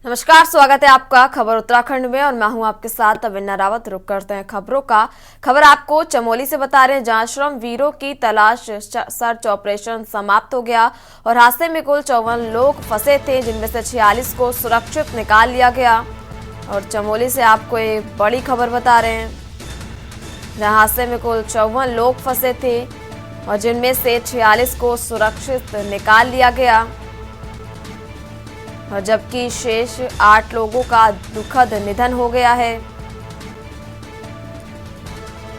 नमस्कार, स्वागत है आपका खबर उत्तराखंड में और मैं हूं आपके साथ अविन्ना रावत। रुक करते हैं खबरों का। खबर आपको चमोली से बता रहे हैं, जहां श्रम वीरों की तलाश सर्च ऑपरेशन समाप्त हो गया और हादसे में कुल 54 लोग फंसे थे, जिनमें से 46 को सुरक्षित निकाल लिया गया। और चमोली से आपको एक बड़ी खबर बता रहे हैं, जहाँ हादसे में कुल 54 लोग फंसे थे और जिनमें से 46 को सुरक्षित निकाल लिया गया और जबकि शेष 8 लोगों का दुखद निधन हो गया है।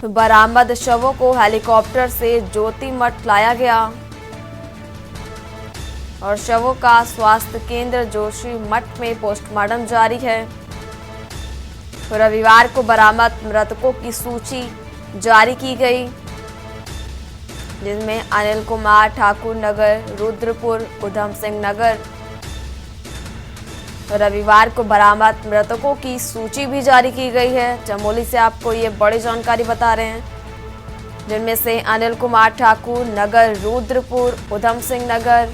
बरामद शवों को हेलीकॉप्टर से ज्योतिमठ लाया गया और शवों का स्वास्थ्य केंद्र जोशी मठ में पोस्टमार्टम जारी है। रविवार को बरामद मृतकों की सूची जारी की गई, जिसमें अनिल कुमार ठाकुर नगर, रुद्रपुर, उधम सिंह नगर। रविवार को बरामद मृतकों की सूची भी जारी की गई है। चमोली से आपको ये बड़ी जानकारी बता रहे हैं, जिनमें से अनिल कुमार ठाकुर नगर, रुद्रपुर, उधम सिंह नगर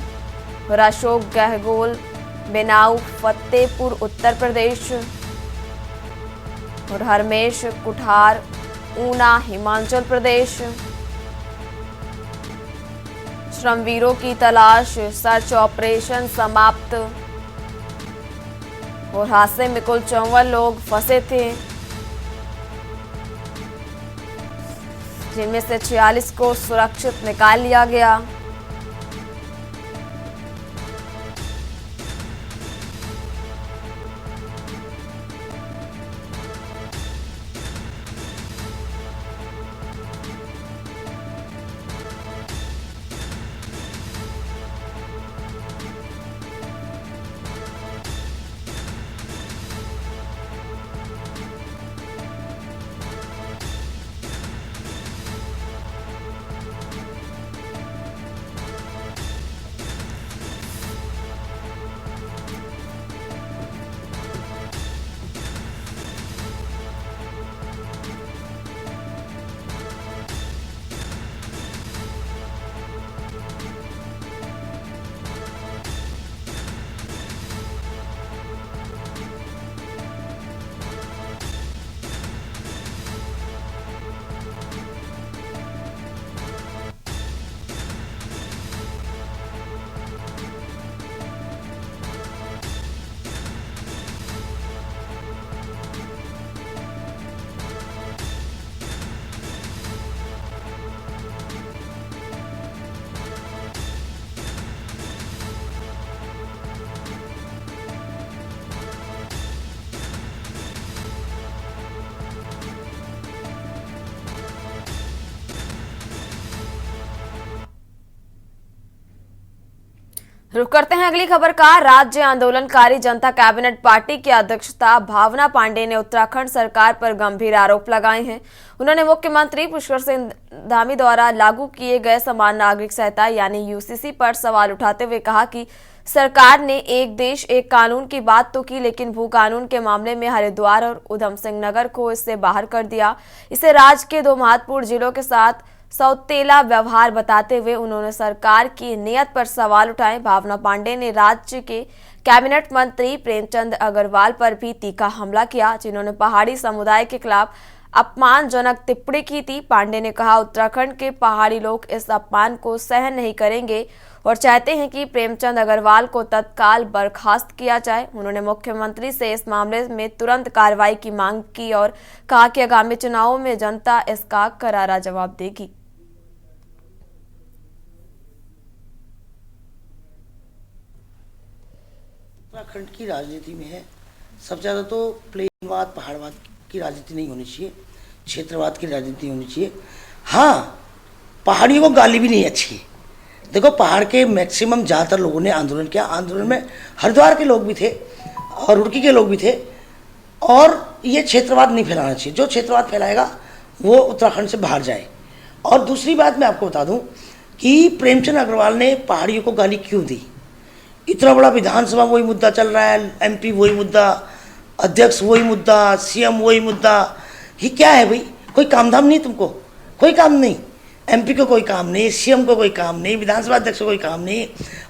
और अशोक गहगोल, बेनाऊ, फतेहपुर उत्तर प्रदेश और हरमेश कुठार, ऊना, हिमाचल प्रदेश। श्रमवीरों की तलाश सर्च ऑपरेशन समाप्त और हादसे में कुल 54 लोग फंसे थे, जिनमें से 46 को सुरक्षित निकाल लिया गया। रुक करते हैं अगली खबर का। राज्य आंदोलनकारी जनता कैबिनेट पार्टी की अध्यक्षता भावना पांडे ने उत्तराखंड सरकार पर गंभीर आरोप लगाए हैं। उन्होंने मुख्यमंत्री पुष्कर सिंह धामी द्वारा लागू किए गए समान नागरिक संहिता यानी यूसीसी पर सवाल उठाते हुए कहा कि सरकार ने एक देश एक कानून की बात तो की, लेकिन भू कानून के मामले में हरिद्वार और उधम सिंह नगर को इससे बाहर कर दिया। इसे राज्य के 2 महत्वपूर्ण जिलों के साथ सौतेला व्यवहार बताते हुए उन्होंने सरकार की नीयत पर सवाल उठाए। भावना पांडे ने राज्य के कैबिनेट मंत्री प्रेमचंद अग्रवाल पर भी तीखा हमला किया, जिन्होंने पहाड़ी समुदाय के खिलाफ अपमानजनक टिप्पणी की थी। पांडे ने कहा, उत्तराखंड के पहाड़ी लोग इस अपमान को सहन नहीं करेंगे और चाहते हैं कि प्रेमचंद अग्रवाल को तत्काल बर्खास्त किया जाए। उन्होंने मुख्यमंत्री से इस मामले में तुरंत कार्रवाई की मांग की और कहा कि आगामी चुनावों में जनता इसका करारा जवाब देगी। उत्तराखंड की राजनीति में है सबसे ज़्यादा तो प्लेनवाद पहाड़वाद की राजनीति नहीं होनी चाहिए, क्षेत्रवाद की राजनीति होनी चाहिए। हाँ, पहाड़ियों को गाली भी नहीं अच्छी है। देखो, पहाड़ के मैक्सिमम ज़्यादातर लोगों ने आंदोलन किया। आंदोलन में हरिद्वार के लोग भी थे और रुड़की के लोग भी थे। और ये क्षेत्रवाद नहीं फैलाना चाहिए। जो क्षेत्रवाद फैलाएगा वो उत्तराखंड से बाहर जाए। और दूसरी बात मैं आपको बता दूं कि प्रेमचंद अग्रवाल ने पहाड़ियों को गाली क्यों दी। इतना बड़ा विधानसभा वही मुद्दा चल रहा है, एमपी वही मुद्दा, अध्यक्ष वही मुद्दा, सीएम वही मुद्दा। ये क्या है भाई? कोई काम धाम नहीं तुमको? कोई काम नहीं। एमपी को कोई काम नहीं, सीएम को कोई काम नहीं, विधानसभा अध्यक्ष को कोई काम नहीं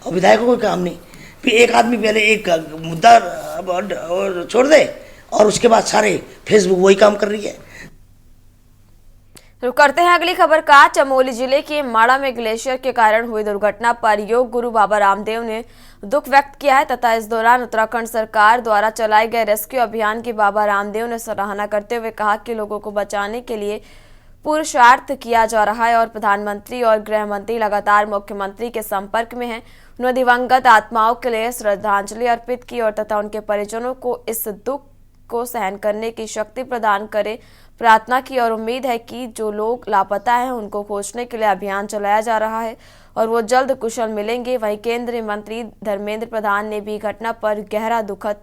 और विधायक को कोई काम नहीं। फिर एक आदमी पहले एक मुद्दा और छोड़ दे और उसके बाद सारे फेसबुक वही काम कर रही है। रुक करते हैं अगली खबर का। चमोली जिले के माड़ा में ग्लेशियर के कारण हुई दुर्घटना पर योग गुरु बाबा रामदेव ने दुख व्यक्त किया है तथा इस दौरान उत्तराखंड सरकार द्वारा चलाए गए रेस्क्यू अभियान की बाबा रामदेव ने सराहना करते हुए कहा कि लोगों को बचाने के लिए पुरुषार्थ किया जा रहा है और प्रधानमंत्री और गृह मंत्री लगातार मुख्यमंत्री के संपर्क में हैं। उन्होंने दिवंगत आत्माओं के लिए श्रद्धांजलि अर्पित की और तथा उनके परिजनों को इस दुख को सहन करने की शक्ति प्रदान करे प्रार्थना की और उम्मीद है कि जो लोग लापता हैं उनको खोजने के लिए अभियान चलाया जा रहा है और वो जल्द कुशल मिलेंगे। वहीं केंद्रीय मंत्री धर्मेंद्र प्रधान ने भी घटना पर गहरा दुखद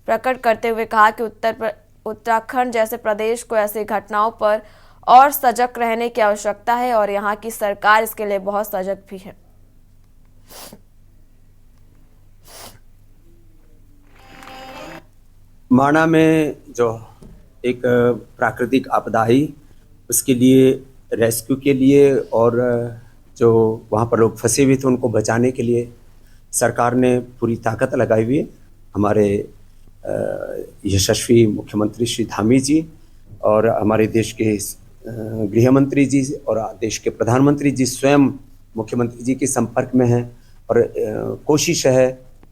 प्रकट करते हुए कहा कि उत्तराखंड जैसे प्रदेश को ऐसी घटनाओं पर और सजग रहने की आवश्यकता है और यहाँ की सरकार इसके लिए बहुत सजग भी है। माणा में जो एक प्राकृतिक आपदा आई उसके लिए रेस्क्यू के लिए और जो वहाँ पर लोग फंसे हुए थे उनको बचाने के लिए सरकार ने पूरी ताकत लगाई हुई है। हमारे यशस्वी मुख्यमंत्री श्री धामी जी और हमारे देश के गृह मंत्री जी और देश के प्रधानमंत्री जी स्वयं मुख्यमंत्री जी के संपर्क में हैं और कोशिश है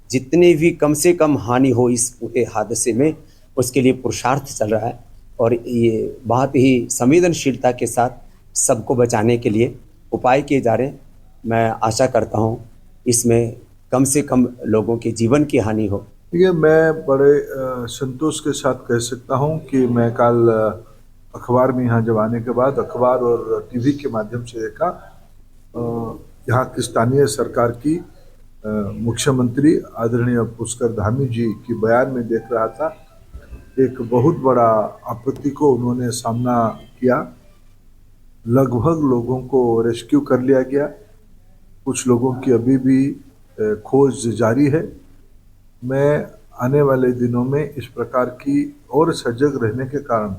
जितनी भी कम से कम हानि हो इस पूरे हादसे में उसके लिए पुरुषार्थ चल रहा है और ये बहुत ही संवेदनशीलता के साथ सबको बचाने के लिए उपाय किए जा रहे हैं। मैं आशा करता हूँ इसमें कम से कम लोगों के जीवन की हानि हो। देखिए, मैं बड़े संतोष के साथ कह सकता हूँ कि मैं कल अखबार में यहाँ जब आने के बाद अखबार और टीवी के माध्यम से देखा यहाँ की स्थानीय सरकार की मुख्यमंत्री आदरणीय पुष्कर धामी जी की बयान में देख रहा था। एक बहुत बड़ा आपत्ति को उन्होंने सामना किया। लगभग लोगों को रेस्क्यू कर लिया गया, कुछ लोगों की अभी भी खोज जारी है। मैं आने वाले दिनों में इस प्रकार की और सजग रहने के कारण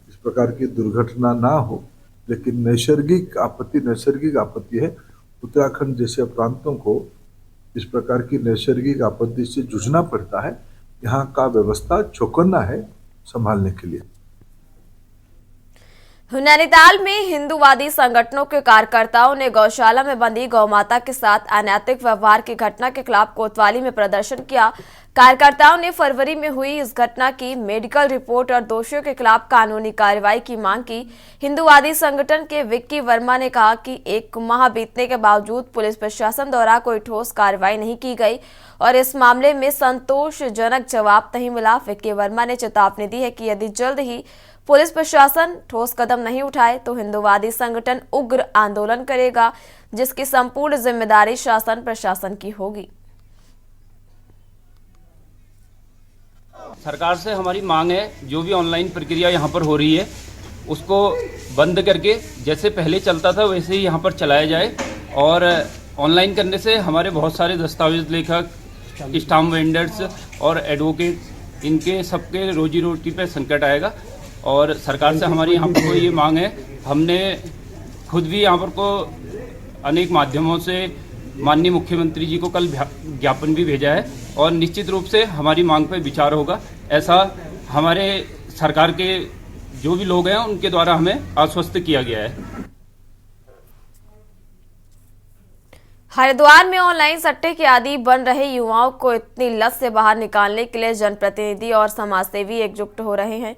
इस प्रकार की दुर्घटना ना हो, लेकिन नैसर्गिक आपत्ति है। उत्तराखंड जैसे प्रांतों को इस प्रकार की नैसर्गिक आपत्ति से जूझना पड़ता है। यहाँ का व्यवस्था चौकन्ना है संभालने के लिए। नैनीताल में हिंदूवादी संगठनों के कार्यकर्ताओं ने गौशाला में बंदी गौमाता के साथ अनैतिक व्यवहार की घटना के खिलाफ कोतवाली में प्रदर्शन किया। कार्यकर्ताओं ने फरवरी में हुई इस घटना की मेडिकल रिपोर्ट और दोषियों के खिलाफ कानूनी कार्रवाई की मांग की। हिंदूवादी संगठन के विक्की वर्मा ने कहा कि 1 माह बीतने के बावजूद पुलिस प्रशासन द्वारा कोई ठोस कार्रवाई नहीं की गई और इस मामले में संतोषजनक जवाब नहीं मिला। विक्की वर्मा ने चेतावनी दी है कि यदि जल्द ही पुलिस प्रशासन ठोस कदम नहीं उठाए तो हिंदूवादी संगठन उग्र आंदोलन करेगा, जिसकी संपूर्ण जिम्मेदारी शासन प्रशासन की होगी। सरकार से हमारी मांग है जो भी ऑनलाइन प्रक्रिया यहाँ पर हो रही है उसको बंद करके जैसे पहले चलता था वैसे ही यहाँ पर चलाया जाए और ऑनलाइन करने से हमारे बहुत सारे दस्तावेज लेखक, स्टाम्प वेंडर्स और एडवोकेट इनके सबके रोजी रोटी पे संकट आएगा और सरकार से हमारी यहाँ पर ये मांग है। हमने खुद भी यहाँ पर को अनेक माध्यमों से माननीय मुख्यमंत्री जी को कल ज्ञापन भी भेजा है और निश्चित रूप से हमारी मांग पर विचार होगा, ऐसा हमारे सरकार के जो भी लोग हैं उनके द्वारा हमें आश्वस्त किया गया है। हरिद्वार में ऑनलाइन सट्टे के आदी बन रहे युवाओं को इतनी लत से बाहर निकालने के लिए जनप्रतिनिधि और समाजसेवी एकजुट हो रहे हैं।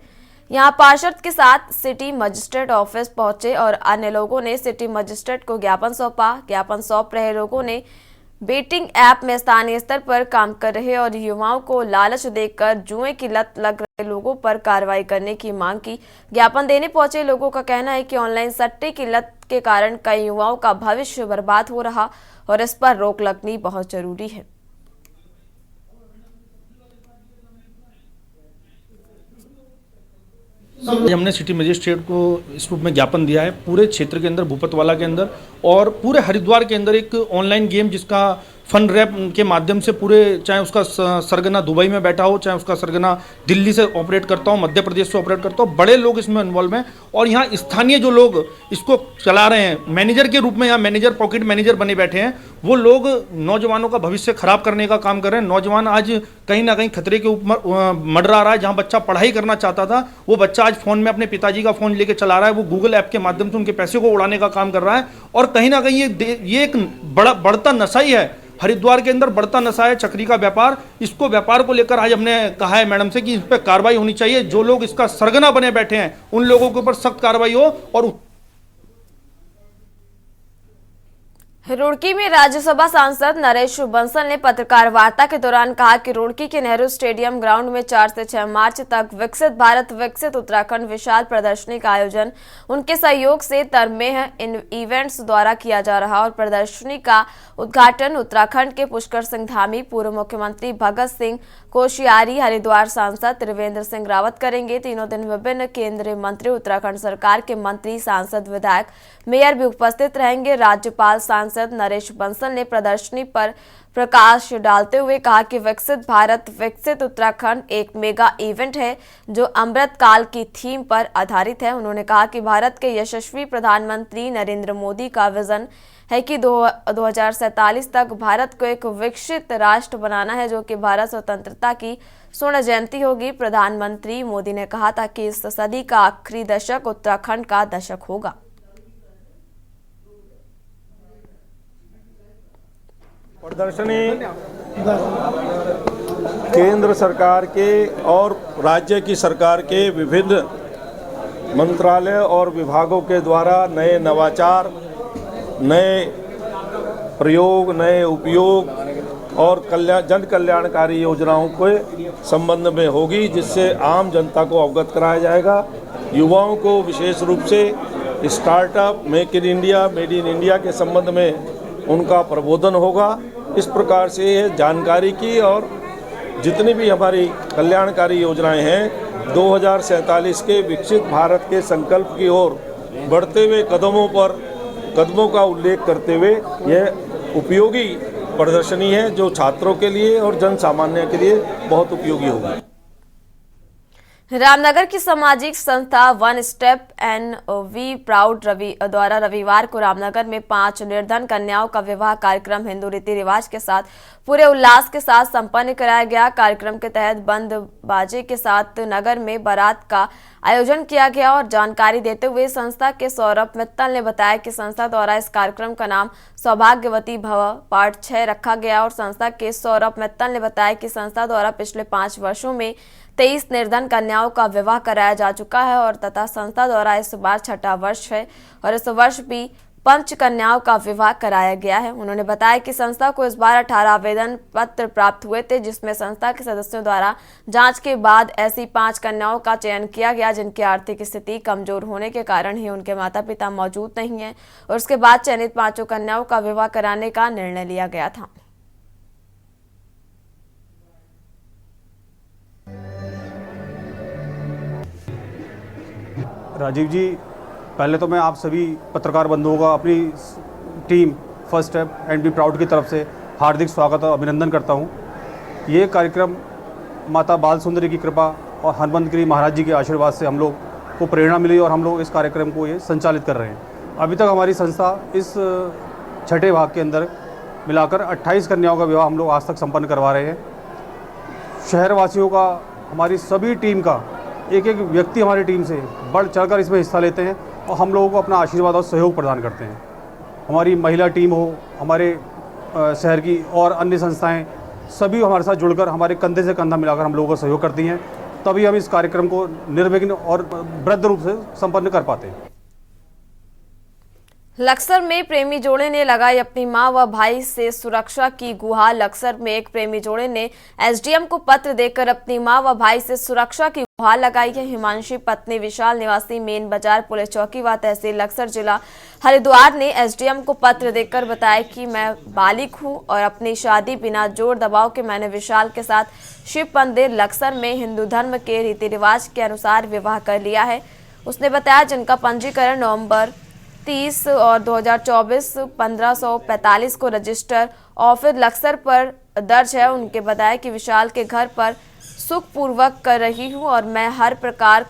यहां पार्षद के साथ सिटी मजिस्ट्रेट ऑफिस पहुंचे और अन्य लोगों ने सिटी मजिस्ट्रेट को ज्ञापन सौंपा। ज्ञापन सौंप रहे लोगों ने बेटिंग ऐप में स्थानीय स्तर पर काम कर रहे और युवाओं को लालच देकर जुए की लत लग रहे लोगों पर कार्रवाई करने की मांग की। ज्ञापन देने पहुंचे लोगों का कहना है कि ऑनलाइन सट्टे की लत के कारण कई युवाओं का भविष्य बर्बाद हो रहा और इस पर रोक लगनी बहुत जरूरी है। हमने सिटी मजिस्ट्रेट को इस रूप में ज्ञापन दिया है पूरे क्षेत्र के अंदर, भूपतवाला के अंदर और पूरे हरिद्वार के अंदर एक ऑनलाइन गेम जिसका फन रैप के माध्यम से पूरे, चाहे उसका सरगना दुबई में बैठा हो, चाहे उसका सरगना दिल्ली से ऑपरेट करता हो, मध्य प्रदेश से ऑपरेट करता हो, बड़े लोग इसमें इन्वॉल्व हैं और यहाँ स्थानीय जो लोग इसको चला रहे हैं मैनेजर के रूप में, यहाँ मैनेजर पॉकेट मैनेजर बने बैठे हैं, वो लोग नौजवानों का भविष्य खराब करने का काम कर रहे हैं। नौजवान आज कहीं ना कहीं खतरे के ऊपर मंडरा रहा है। जहां बच्चा पढ़ाई करना चाहता था, वो बच्चा आज फोन में अपने पिताजी का फोन लेके चला रहा है। वो गूगल ऐप के माध्यम से उनके पैसे को उड़ाने का काम कर रहा है। और कहीं ना कहीं ये एक बढ़ता नशा ही है। हरिद्वार के अंदर बढ़ता नशा है चक्री का व्यापार। इसको व्यापार को लेकर आज हमने कहा है मैडम से कि इस पर कार्रवाई होनी चाहिए। जो लोग इसका सरगना बने बैठे हैं उन लोगों के ऊपर सख्त कार्रवाई हो। और रुड़की में राज्यसभा सांसद नरेश बंसल ने पत्रकार वार्ता के दौरान कहा कि रुड़की के नेहरू स्टेडियम ग्राउंड में 4 से 6 मार्च तक विकसित भारत विकसित उत्तराखंड विशाल प्रदर्शनी का आयोजन उनके सहयोग से तरमेह इन इवेंट्स द्वारा किया जा रहा और प्रदर्शनी का उद्घाटन उत्तराखंड के पुष्कर सिंह धामी, पूर्व मुख्यमंत्री भगत सिंह कोश्यारी, हरिद्वार सांसद त्रिवेंद्र सिंह रावत करेंगे। तीनों दिन विभिन्न केंद्रीय मंत्री, उत्तराखंड सरकार के मंत्री, सांसद, विधायक, मेयर भी उपस्थित रहेंगे। राज्यपाल सांसद नरेश बंसल ने प्रदर्शनी पर प्रकाश डालते हुए कहा कि विकसित भारत विकसित उत्तराखंड एक मेगा इवेंट है जो अमृत काल की थीम पर आधारित है। उन्होंने कहा कि भारत के यशस्वी प्रधानमंत्री नरेंद्र मोदी का विजन है कि 2047 तक भारत को एक विकसित राष्ट्र बनाना है, जो कि भारत स्वतंत्रता की स्वर्ण जयंती होगी। प्रधानमंत्री मोदी ने कहा था कि इस सदी का आखिरी दशक उत्तराखंड का दशक होगा। प्रदर्शनी केंद्र सरकार के और राज्य की सरकार के विभिन्न मंत्रालय और विभागों के द्वारा नए नवाचार, नए प्रयोग, नए उपयोग और जन कल्याणकारी योजनाओं के संबंध में होगी, जिससे आम जनता को अवगत कराया जाएगा। युवाओं को विशेष रूप से startup, make in India, made in India के संबंध में उनका प्रबोधन होगा। इस प्रकार से ये जानकारी की और जितनी भी हमारी कल्याणकारी योजनाएं हैं 2047 के विकसित भारत के संकल्प की ओर बढ़ते हुए कदमों का उल्लेख करते हुए यह उपयोगी प्रदर्शनी है, जो छात्रों के लिए और जन सामान्य के लिए बहुत उपयोगी होगी। रामनगर की सामाजिक संस्था one step and we proud द्वारा रविवार को रामनगर में 5 निर्धन कन्याओं का विवाह कार्यक्रम हिंदू रीति रिवाज के साथ पूरे उल्लास के साथ संपन्न कराया गया। कार्यक्रम के तहत बंद बाजे के साथ नगर में बारात का आयोजन किया गया और जानकारी देते हुए संस्था के सौरभ मित्तल ने बताया कि संस्था द्वारा इस कार्यक्रम का नाम सौभाग्यवती भव पार्ट 6 रखा गया और संस्था के सौरभ मित्तल ने बताया कि संस्था द्वारा पिछले 5 वर्षों में 23 निर्धन कन्याओं का विवाह कराया जा चुका है और तथा संस्था द्वारा इस बार 6ठा वर्ष है और इस वर्ष भी 5 कन्याओं का विवाह कराया गया है। उन्होंने बताया कि संस्था को इस बार 18 आवेदन पत्र प्राप्त हुए थे, जिसमें संस्था के सदस्यों द्वारा जांच के बाद ऐसी 5 कन्याओं का चयन किया गया जिनकी आर्थिक स्थिति कमजोर होने के कारण ही उनके माता पिता मौजूद नहीं है और उसके बाद चयनित 5 कन्याओं का विवाह कराने का निर्णय लिया गया था। राजीव जी, पहले तो मैं आप सभी पत्रकार बंधुओं का अपनी team first step and be proud की तरफ से हार्दिक स्वागत और अभिनंदन करता हूं। ये कार्यक्रम माता बाल सुंदरी की कृपा और हनुमंत गिरी महाराज जी के आशीर्वाद से हम लोग को प्रेरणा मिली और हम लोग इस कार्यक्रम को ये संचालित कर रहे हैं। अभी तक हमारी संस्था इस 6ठे भाग के अंदर मिलाकर 28 कन्याओं का विवाह हम लोग आज तक संपन्न करवा रहे हैं। शहरवासियों का, हमारी सभी टीम का, एक एक व्यक्ति हमारी टीम से बढ़ चढ़कर इसमें हिस्सा लेते हैं और हम लोगों को अपना आशीर्वाद और सहयोग प्रदान करते हैं। हमारी महिला टीम हो, हमारे शहर की और अन्य संस्थाएं, सभी हमारे साथ जुड़कर हमारे कंधे से कंधा मिलाकर हम लोगों को सहयोग करती हैं, तभी हम इस कार्यक्रम को निर्विघ्न और वृहद रूप से संपन्न कर पाते हैं। लक्सर में प्रेमी जोड़े ने लगाई अपनी मां व भाई से सुरक्षा की गुहार। लक्सर में एक प्रेमी जोड़े ने एसडीएम को पत्र देकर अपनी मां व भाई से सुरक्षा की गुहार लगाई है। हिमांशी पत्नी विशाल निवासी मेन बाजार पुलिस चौकी व तहसील लक्सर जिला हरिद्वार ने एसडीएम को पत्र देकर बताया कि मैं बालिग हूं और अपनी शादी बिना जोर दबाव के मैंने विशाल के साथ शिव मंदिर लक्सर में हिंदू धर्म के रीति रिवाज के अनुसार विवाह कर लिया है। उसने बताया जिनका पंजीकरण नवंबर 30 और 2024 1545 को रजिस्टर ऑफिस लक्सर पर दर्ज है। उनके बताया कि विशाल के घर पर सुखपूर्वक कर रही हूं और मैं हर प्रकार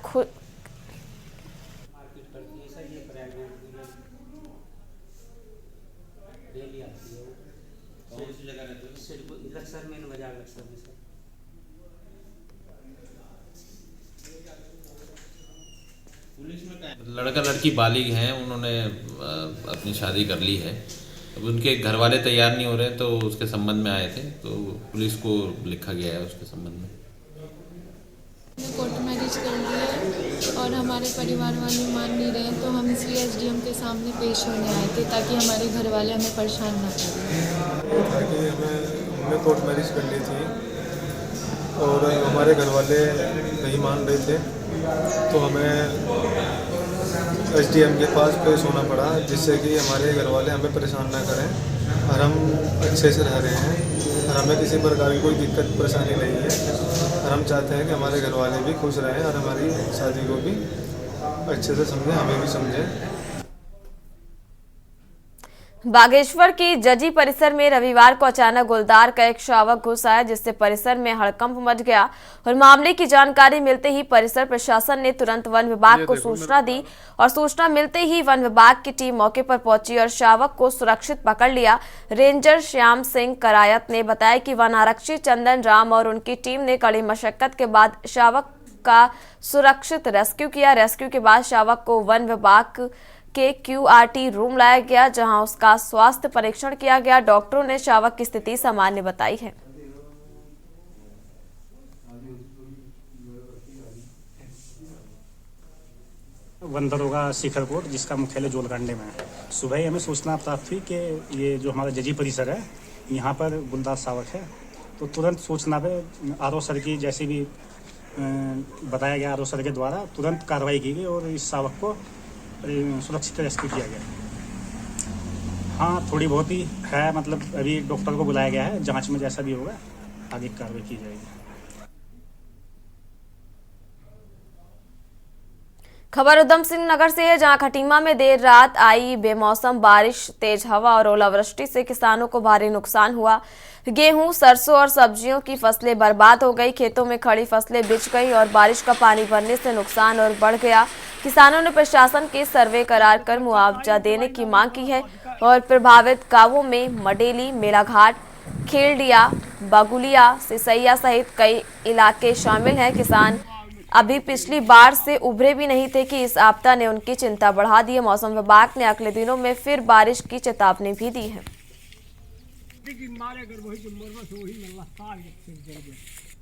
लड़का लड़की बालिग हैं, उन्होंने अपनी शादी कर ली है। अब उनके घर वाले तैयार नहीं हो रहे, तो उसके संबंध में आए थे, तो पुलिस को लिखा गया है उसके संबंध में। कोर्ट मैरिज कर लिया और हमारे परिवार वाले मान नहीं रहे, तो हम इसलिए एसडीएम के सामने पेश होने आए थे ताकि हमारे घर वाले हमें परेशान ना करें। ताकि हमने कोर्ट मैरिज कर ली थी और हमारे घर वाले नहीं मान रहे थे, तो हमें एसडीएम के पास पेश होना पड़ा, जिससे कि हमारे घर वाले हमें परेशान ना करें और हम अच्छे से रह रहे हैं और हमें किसी प्रकार की कोई दिक्कत परेशानी नहीं है और हम चाहते हैं कि हमारे घर वाले भी खुश रहें और हमारी शादी को भी अच्छे से समझें, हमें भी समझें। बागेश्वर की जजी परिसर में रविवार को अचानक गुलदार का एक शावक घुस आया, जिससे परिसर में हड़कंप मच गया और मामले की जानकारी मिलते ही परिसर प्रशासन ने तुरंत वन विभाग को सूचना दी और सूचना मिलते ही वन विभाग की टीम मौके पर पहुंची और शावक को सुरक्षित पकड़ लिया। रेंजर श्याम सिंह करायत ने बताया कि वन आरक्षी चंदन राम और उनकी टीम ने कड़ी मशक्कत के बाद शावक का सुरक्षित रेस्क्यू किया। रेस्क्यू के बाद शावक को वन विभाग के क्यूआरटी रूम लाया गया, जहां उसका स्वास्थ्य परीक्षण किया गया। डॉक्टरों ने शावक की स्थिति सामान्य बताई है। वन दरोगा शिखर कोट, जिसका मुख्यालय जोलकांडे में है, सुबह ही हमें सूचना प्राप्त हुई कि ये जो हमारा जजी परिसर है यहाँ पर गुलदार शावक है, तो तुरंत सूचना पे आरओ सर की जैसे भी बताया गया, आरओ सर के द्वारा तुरंत कार्रवाई की गई और इस शावक को सुरक्षित रेस्क्यू किया गया। हाँ, थोड़ी बहुत ही है, मतलब अभी डॉक्टर को बुलाया गया है, जांच में जैसा भी होगा आगे कार्रवाई की जाएगी। खबर उधम सिंह नगर से है, जहां खटीमा में देर रात आई बेमौसम बारिश, तेज हवा और ओलावृष्टि से किसानों को भारी नुकसान हुआ। गेहूं, सरसों और सब्जियों की फसलें बर्बाद हो गई, खेतों में खड़ी फसलें बिछ गई और बारिश का पानी भरने से नुकसान और बढ़ गया। किसानों ने प्रशासन के सर्वे करार कर मुआवजा देने की मांग की है और प्रभावित गांवों में मडेली, मेलाघाट, खेलडिया, बगुलिया, सिसैया सहित कई इलाके शामिल हैं। किसान अभी पिछली बार से उभरे भी नहीं थे कि इस आपदा ने उनकी चिंता बढ़ा दी है। मौसम विभाग ने अगले दिनों में फिर बारिश की चेतावनी भी दी है।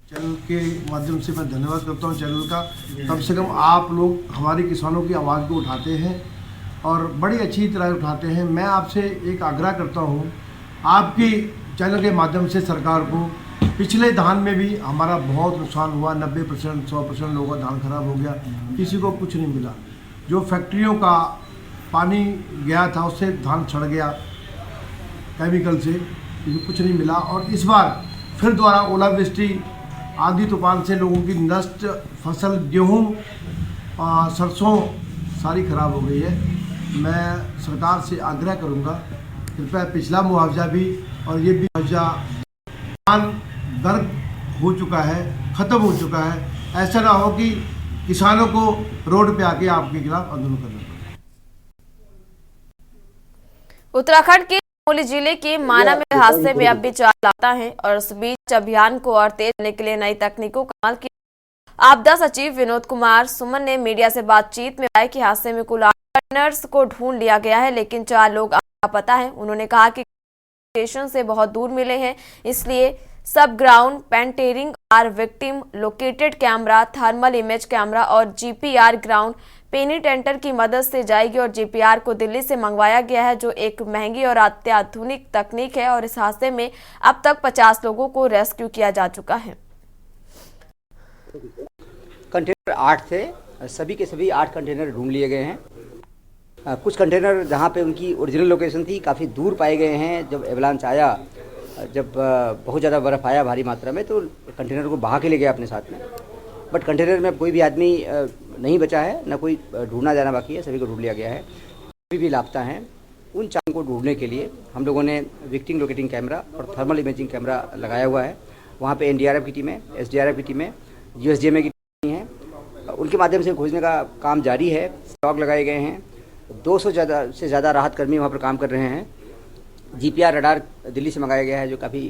चैनल के माध्यम से मैं धन्यवाद करता हूं चैनल का। कम से कम आप लोग हमारे किसानों की आवाज़ को उठाते हैं और बड़ी अच्छी तरह उठाते हैं। मैं आपसे एक आग्रह करता हूं, आपकी चैनल के माध्यम से सरकार को, पिछले धान में भी हमारा बहुत नुकसान हुआ, 90% 100% लोगों का धान खराब हो गया, किसी को कुछ नहीं मिला। जो फैक्ट्रियों का पानी गया था उससे धान सड़ गया केमिकल से, कुछ नहीं मिला। और इस बार फिर दोबारा ओलावृष्टि, आंधी तूफान से लोगों की नष्ट फसल, गेहूं, सरसों सारी खराब हो गई है। मैं सरकार से आग्रह करूंगा, कृपया पिछला मुआवजा भी और ये भी मुआवजा दर्द हो चुका है, ख़त्म हो चुका है। ऐसा ना हो कि किसानों को रोड पे आके आपके खिलाफ आंदोलन करना पड़े। उत्तराखंड के चमोली जिले के माना में हादसे में अब भी 4 लापता हैं और इस बीच अभियान को और तेज करने के लिए नई तकनीकों का इस्तेमाल किया। आपदा सचिव विनोद कुमार सुमन ने मीडिया से बातचीत में बताया कि हादसे में कुल 8 कंटेनर्स को ढूंढ लिया गया है, लेकिन 4 लोग लापता हैं। उन्होंने कहा कि स्टेशन से बहुत दूर मिले हैं, इसलिए सब ground penetrating R victim located camera, thermal image camera और जीपीआर ग्राउंड पेनिटेंटर की मदद से जाएगी और जीपीआर को दिल्ली से मंगवाया गया है, जो एक महंगी और अत्याधुनिक तकनीक है। और इस हादसे में अब तक 50 लोगों को रेस्क्यू किया जा चुका है। कंटेनर 8 थे, सभी के सभी 8 कंटेनर ढूंढ लिए गए हैं। कुछ कंटेनर जहां पे उनकी ओरिजिनल लोकेशन थी काफ़ी दूर पाए गए हैं। जब एवलांच आया, जब बहुत ज़्यादा बर्फ़ आया भारी मात्रा में, तो कंटेनर को बहा के ले गया अपने साथ में। बट कंटेनर में कोई भी आदमी नहीं बचा है, ना कोई ढूंढना जाना बाकी है, सभी को ढूंढ लिया गया है। कोई भी लापता हैं, उन 4 को ढूंढने के लिए हम लोगों ने विक्टिम लोकेटिंग कैमरा और थर्मल इमेजिंग कैमरा लगाया हुआ है। वहाँ पे एनडीआरएफ की टीमें, एसडीआरएफ की टीमें, यूएसडीएमए की टीमें हैं, उनके माध्यम से खोजने का काम जारी है। स्टॉक लगाए गए हैं, 200 से ज़्यादा राहत कर्मी वहाँ पर काम कर रहे हैं। जीपीआर रडार दिल्ली से मंगाया गया है, जो काफ़ी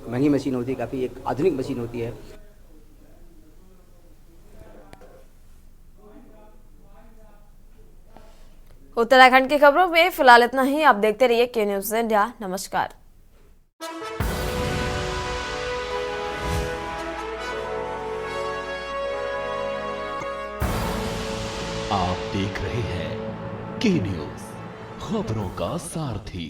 महंगी मशीन होती है, काफ़ी एक आधुनिक मशीन होती है। उत्तराखंड की खबरों में फिलहाल इतना ही। आप देखते रहिए के न्यूज़ इंडिया। नमस्कार। आप देख रहे हैं के न्यूज़, खबरों का सारथी।